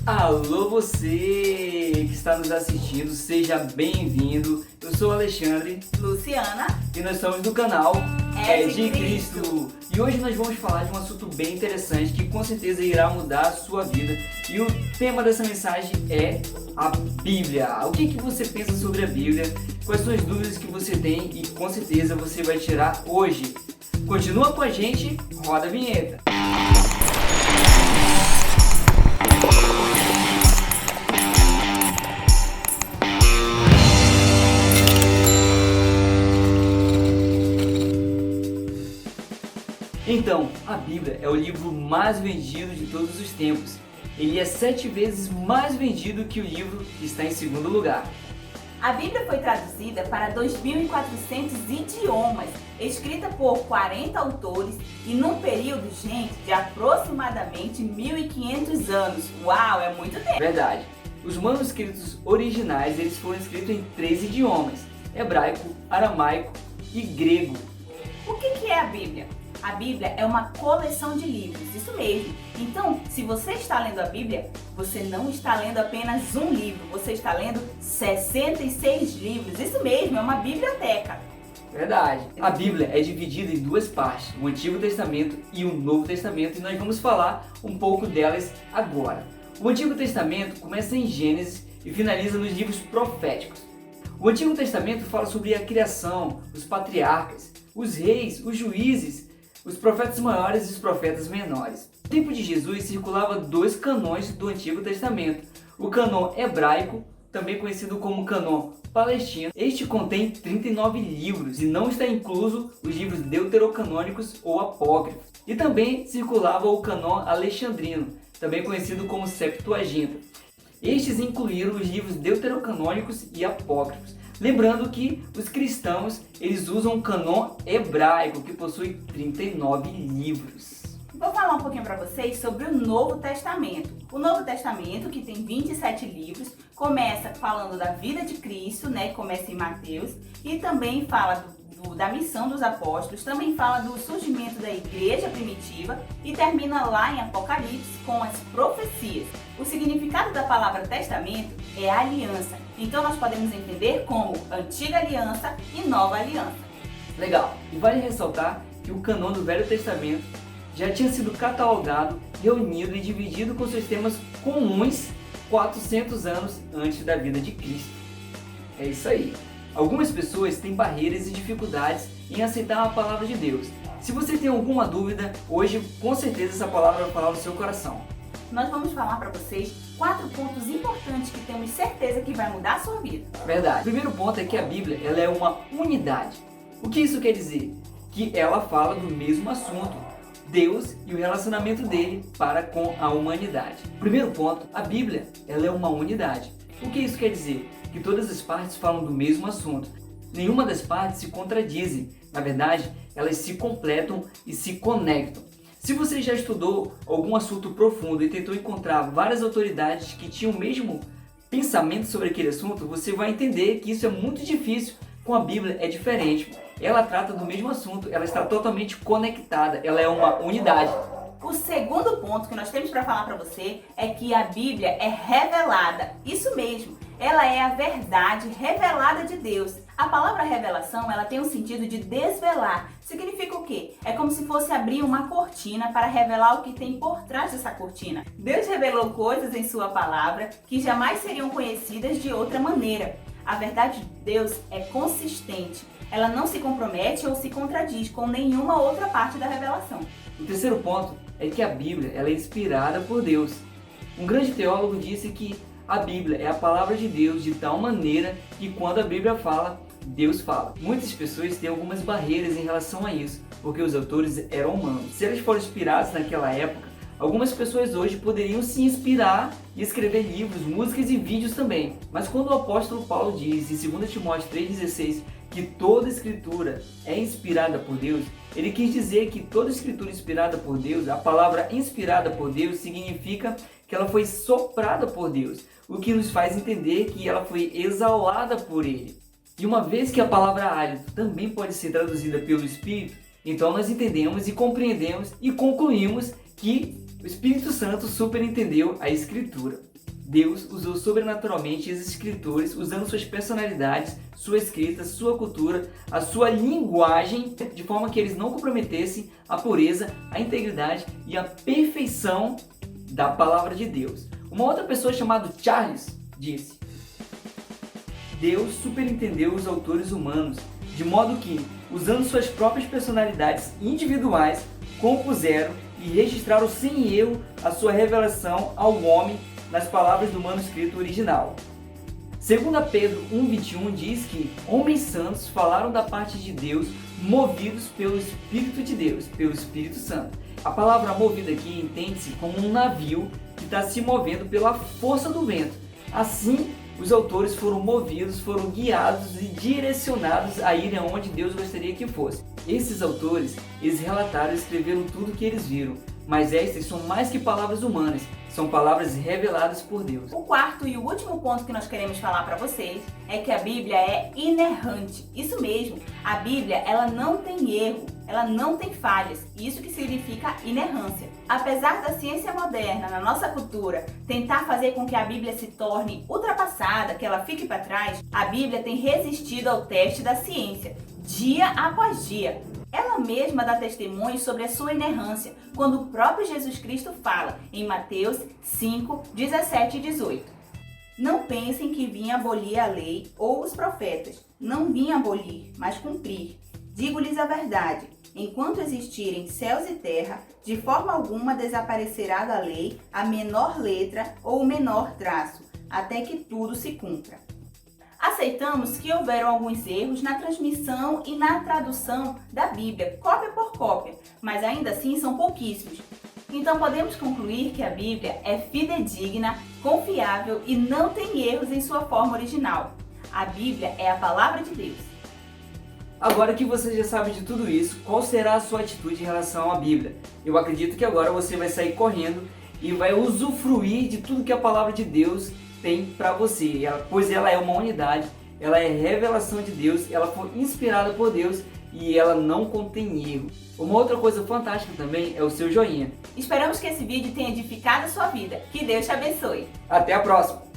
Alô você que está nos assistindo, seja bem-vindo. Eu sou Alexandre, Luciana, e nós somos do canal É de Cristo. E hoje nós vamos falar de um assunto bem interessante que com certeza irá mudar a sua vida. E o tema dessa mensagem é a Bíblia. O que você pensa sobre a Bíblia? Quais são as dúvidas que você tem e com certeza você vai tirar hoje. Continua com a gente, roda a vinheta. Então, a Bíblia é o livro mais vendido de todos os tempos. Ele é 7 vezes mais vendido que o livro que está em segundo lugar. a Bíblia foi traduzida para 2.400 idiomas, escrita por 40 autores e num período, gente, de aproximadamente 1.500 anos. Uau, é muito tempo! Verdade. Os manuscritos originais eles foram escritos em 3 idiomas: hebraico, aramaico e grego. O que é a Bíblia? A Bíblia é uma coleção de livros, isso mesmo. Então, se você está lendo a Bíblia, você não está lendo apenas um livro, você está lendo 66 livros, isso mesmo, é uma biblioteca. Verdade. A Bíblia é dividida em 2 partes, o Antigo Testamento e o Novo Testamento, e nós vamos falar um pouco delas agora. O Antigo Testamento começa em Gênesis e finaliza nos livros proféticos. O Antigo Testamento fala sobre a criação, os patriarcas, os reis, os juízes, os profetas maiores e os profetas menores. No tempo de Jesus circulava 2 canões do Antigo Testamento. O cânon hebraico, também conhecido como cânon palestino. Este contém 39 livros e não está incluso os livros deuterocanônicos ou apócrifos. E também circulava o cânon alexandrino, também conhecido como Septuaginta. Estes incluíram os livros deuterocanônicos e apócrifos. Lembrando que os cristãos eles usam o cânon hebraico, que possui 39 livros. Vou falar um pouquinho para vocês sobre o Novo Testamento. O Novo Testamento, que tem 27 livros, começa falando da vida de Cristo, né? Começa em Mateus, e também fala da missão dos apóstolos, também fala do surgimento da igreja primitiva e termina lá em Apocalipse com as profecias. O significado da palavra testamento é aliança, então nós podemos entender como antiga aliança e nova aliança. Legal! E vale ressaltar que o cânon do Velho Testamento já tinha sido catalogado, reunido e dividido com seus temas comuns 400 anos antes da vida de Cristo. É isso aí! Algumas pessoas têm barreiras e dificuldades em aceitar a palavra de Deus. Se você tem alguma dúvida, hoje com certeza essa palavra vai falar no seu coração. Nós vamos falar para vocês 4 pontos importantes que temos certeza que vai mudar a sua vida. Verdade. O primeiro ponto é que a Bíblia ela é uma unidade. O que isso quer dizer? Que ela fala do mesmo assunto, Deus e o relacionamento dele para com a humanidade. Primeiro ponto, a Bíblia ela é uma unidade. O que isso quer dizer? Que todas as partes falam do mesmo assunto. Nenhuma das partes se contradizem. Na verdade, elas se completam e se conectam. Se você já estudou algum assunto profundo e tentou encontrar várias autoridades que tinham o mesmo pensamento sobre aquele assunto, você vai entender que isso é muito difícil. Com a Bíblia é diferente. Ela trata do mesmo assunto, ela está totalmente conectada, ela é uma unidade. O segundo ponto que nós temos para falar para você é que a Bíblia é revelada. Isso mesmo, ela é a verdade revelada de Deus. A palavra revelação, ela tem o sentido de desvelar. Significa o quê? É como se fosse abrir uma cortina para revelar o que tem por trás dessa cortina. Deus revelou coisas em sua palavra que jamais seriam conhecidas de outra maneira. A verdade de Deus é consistente. Ela não se compromete ou se contradiz com nenhuma outra parte da revelação. O terceiro ponto é que a Bíblia ela é inspirada por Deus. Um grande teólogo disse que a Bíblia é a palavra de Deus de tal maneira que quando a Bíblia fala, Deus fala. Muitas pessoas têm algumas barreiras em relação a isso, porque os autores eram humanos. Se eles foram inspirados naquela época, algumas pessoas hoje poderiam se inspirar e escrever livros, músicas e vídeos também. Mas quando o apóstolo Paulo diz em 2 Timóteo 3,16 que toda escritura é inspirada por Deus, ele quis dizer que toda escritura inspirada por Deus, a palavra inspirada por Deus significa que ela foi soprada por Deus, o que nos faz entender que ela foi exalada por Ele. E uma vez que a palavra hálito também pode ser traduzida pelo Espírito, então nós entendemos e compreendemos e concluímos que o Espírito Santo superentendeu a Escritura. Deus usou sobrenaturalmente os escritores usando suas personalidades, sua escrita, sua cultura, a sua linguagem, de forma que eles não comprometessem a pureza, a integridade e a perfeição da palavra de Deus. Uma outra pessoa chamada Charles disse: Deus superintendeu os autores humanos, de modo que, usando suas próprias personalidades individuais, compuseram e registraram sem erro a sua revelação ao homem nas palavras do manuscrito original. 2 Pedro 1,21 diz que homens santos falaram da parte de Deus, movidos pelo Espírito de Deus, pelo Espírito Santo. A palavra movida aqui entende-se como um navio que está se movendo pela força do vento. Assim, os autores foram movidos, foram guiados e direcionados a ir aonde Deus gostaria que fosse. Esses autores, eles relataram e escreveram tudo o que eles viram, mas estas são mais que palavras humanas, são palavras reveladas por Deus. O quarto e o último ponto que nós queremos falar para vocês é que a Bíblia é inerrante. Isso mesmo, a Bíblia ela não tem erro, ela não tem falhas. Isso que significa inerrância. Apesar da ciência moderna, na nossa cultura, tentar fazer com que a Bíblia se torne ultrapassada, que ela fique para trás, a Bíblia tem resistido ao teste da ciência, dia após dia. Ela mesma dá testemunho sobre a sua inerrância, quando o próprio Jesus Cristo fala em Mateus 5, 17 e 18. Não pensem que vim abolir a lei ou os profetas. Não vim abolir, mas cumprir. Digo-lhes a verdade. Enquanto existirem céus e terra, de forma alguma desaparecerá da lei a menor letra ou o menor traço, até que tudo se cumpra. Aceitamos que houveram alguns erros na transmissão e na tradução da Bíblia, cópia por cópia, mas ainda assim são pouquíssimos. Então podemos concluir que a Bíblia é fidedigna, confiável e não tem erros em sua forma original. A Bíblia é a palavra de Deus. Agora que você já sabe de tudo isso, qual será a sua atitude em relação à Bíblia? Eu acredito que agora você vai sair correndo e vai usufruir de tudo que a palavra de Deus tem para você, pois ela é uma unidade, ela é revelação de Deus, ela foi inspirada por Deus e ela não contém erro. Uma outra coisa fantástica também é o seu joinha. Esperamos que esse vídeo tenha edificado a sua vida. Que Deus te abençoe. Até a próxima!